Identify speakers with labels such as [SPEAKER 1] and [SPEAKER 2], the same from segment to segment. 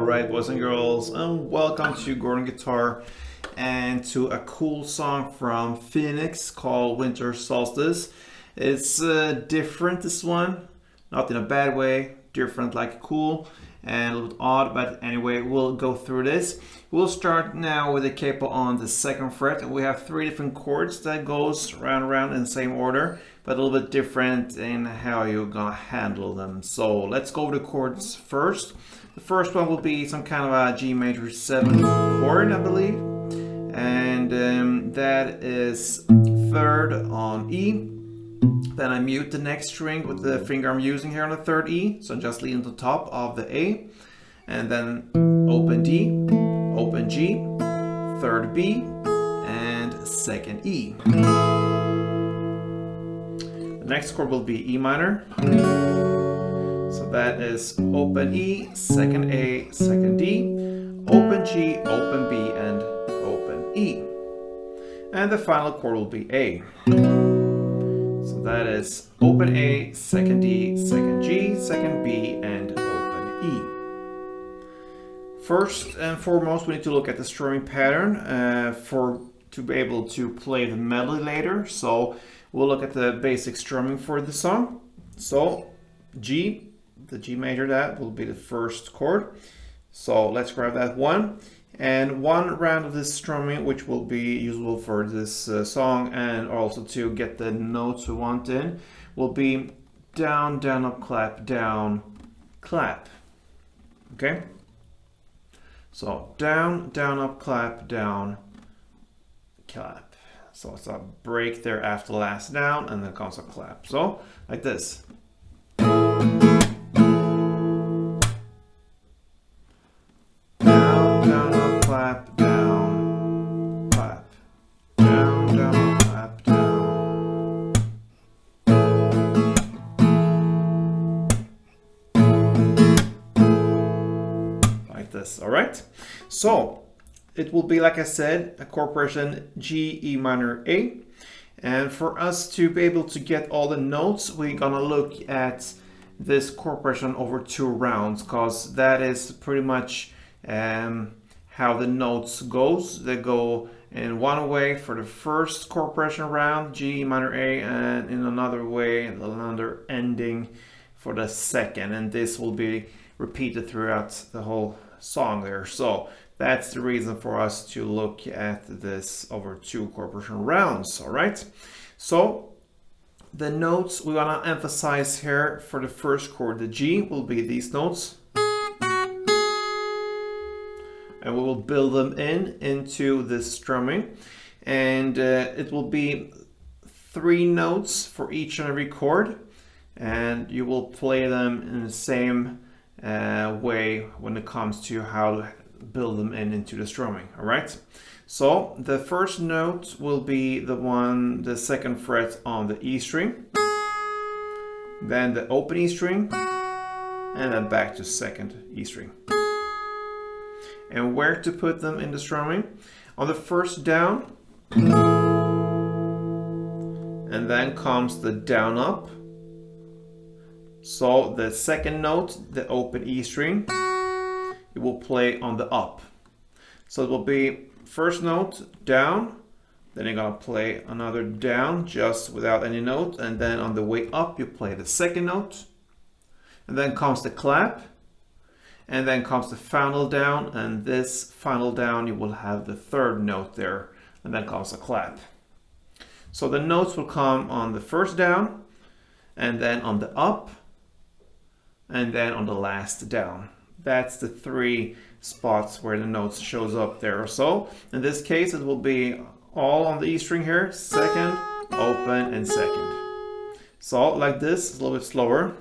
[SPEAKER 1] Alright, boys and girls, and welcome to Gordon Guitar and to a cool song from Phoenix called Winter Solstice. It's different, this one, not in a bad way, different like cool and a little bit odd, but anyway, we'll go through this. We'll start now with the capo on the 2nd fret, and we have 3 different chords that goes round and round in the same order, but a little bit different in how you're gonna handle them. So let's go with the chords first. The first one will be some kind of a G major 7 chord, I believe, and that is 3rd on E. Then I mute the next string with the finger I'm using here on the 3rd E, so just lean to the top of the A, and then open D, open G, 3rd B, and 2nd E. The next chord will be E minor, so that is open E, 2nd A, 2nd D, open G, open B, and open E. And the final chord will be A. So that is open A, 2nd D, 2nd G, 2nd B, and open E. First and foremost, we need to look at the strumming pattern to be able to play the melody later. So we'll look at the basic strumming for the song. So G, the G major, that will be the first chord. So let's grab that one. And one round of this strumming, which will be useful for this song and also to get the notes we want in, will be down, down, up, clap, down, clap. Okay? So down, down, up, clap, down, clap. So it's a break there after the last down, and then comes a clap. So like this. Clap, down, clap, down, down, clap, down. Like this, all right? So it will be, like I said, a chord progression G, E minor, A. And for us to be able to get all the notes, we're gonna look at this chord progression over 2 rounds, because that is pretty much how the notes goes. They go in one way for the first chord progression round, G minor A, and in another way, another ending for the second. And this will be repeated throughout the whole song there. So that's the reason for us to look at this over 2 chord progression rounds. All right. So the notes we want to emphasize here for the first chord, the G, will be these notes. And we will build them into this strumming, and it will be 3 notes for each and every chord, and you will play them in the same way when it comes to how to build them into the strumming. All right, so the first note will be the 2nd fret on the E string, then the open E string, and then back to 2nd E string. And where to put them in the strumming? On the first down, and then comes the down up. So the 2nd note, the open E string, you will play on the up. So it will be first note down, then you're gonna play another down just without any note, and then on the way up you play the 2nd note, and then comes the clap. And then comes the final down, and this final down you will have the 3rd note there, and then comes a clap. So the notes will come on the first down, and then on the up, and then on the last down. That's the 3 spots where the notes shows up there. So in this case it will be all on the E string here, 2nd, open, and 2nd. So like this, it's a little bit slower.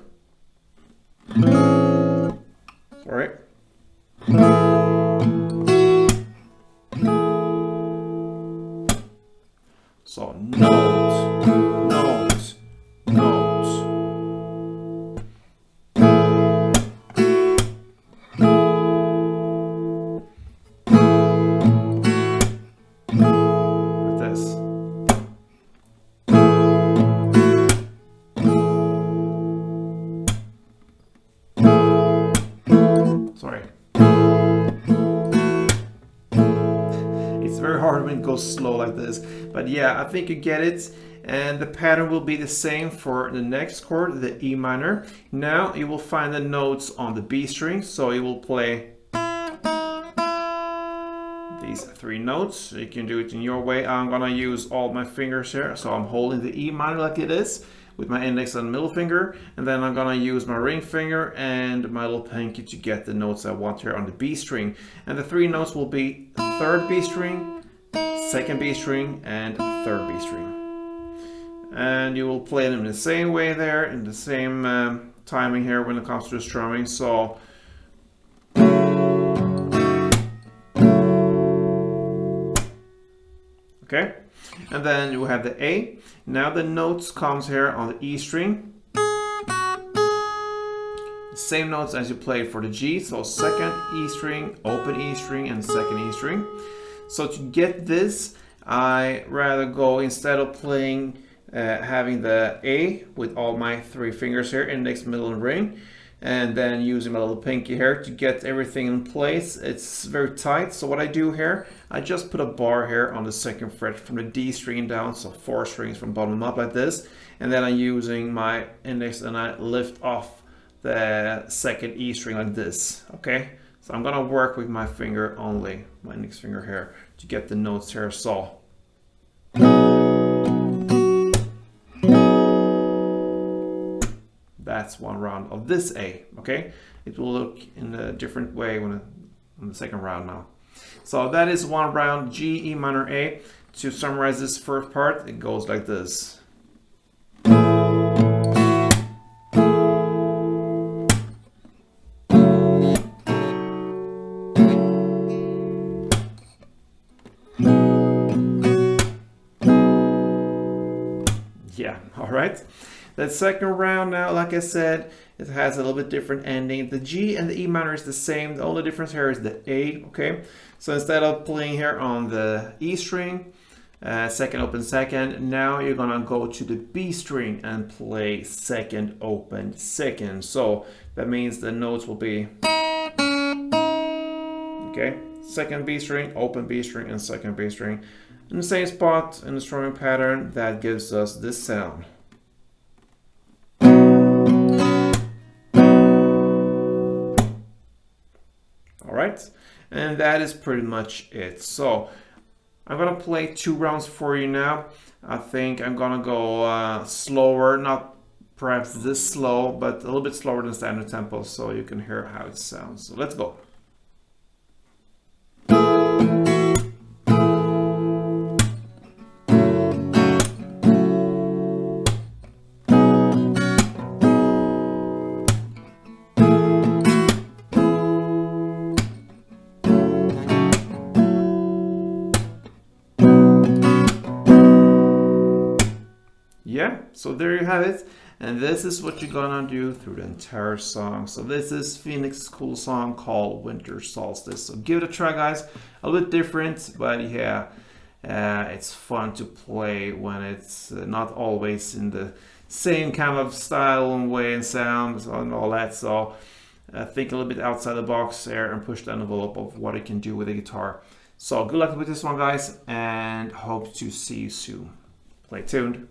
[SPEAKER 1] Sorry. So note, note, note. Like this. Sorry. hard when it goes slow like this. But yeah, I think you get it. And the pattern will be the same for the next chord, the E minor. Now you will find the notes on the B string, so you will play these 3 notes. You can do it in your way. I'm gonna use all my fingers here, so I'm holding the E minor like it is with my index and middle finger, and then I'm gonna use my ring finger and my little pinky to get the notes I want here on the B string. And the 3 notes will be 3rd B string, 2nd B string, and 3rd B string. And you will play them in the same way there, in the same timing here when it comes to the strumming. So okay, and then you have the A. Now the notes comes here on the E string. Same notes as you played for the G, so 2nd E string, open E string, and 2nd E string. So to get this, I rather go, instead of playing having the A with all my 3 fingers here, index, middle, and ring, and then using my little pinky here to get everything in place. It's very tight, so what I do here, I just put a bar here on the 2nd fret from the D string down, so 4 strings from bottom up like this, and then I'm using my index and I lift off the 2nd E string like this. Okay, so I'm gonna work with my finger only, my index finger here, to get the notes here. So that's one round of this A. Okay, it will look in a different way when on the 2nd round now. So that is one round, G, E minor, A. To summarize this first part, it goes like this. Yeah, all right. That 2nd round now, like I said, it has a little bit different ending. The G and the E minor is the same. The only difference here is the A, okay? So instead of playing here on the E string, 2nd open 2nd, now you're gonna go to the B string and play 2nd open 2nd. So that means the notes will be, okay, 2nd B string, open B string, and 2nd B string. In the same spot in the strumming pattern, that gives us this sound. All right, and that is pretty much it. So I'm gonna play 2 rounds for you now. I think I'm gonna go slower, not perhaps this slow, but a little bit slower than standard tempo, so you can hear how it sounds. So let's go. Yeah, so there you have it, and this is what you're gonna do through the entire song. So this is Phoenix's cool song called Winter Solstice. So give it a try, guys. A little bit different, but yeah, it's fun to play when it's not always in the same kind of style and way and sound and all that. So think a little bit outside the box there and push the envelope of what it can do with the guitar. So good luck with this one, guys, and hope to see you soon. Play tuned.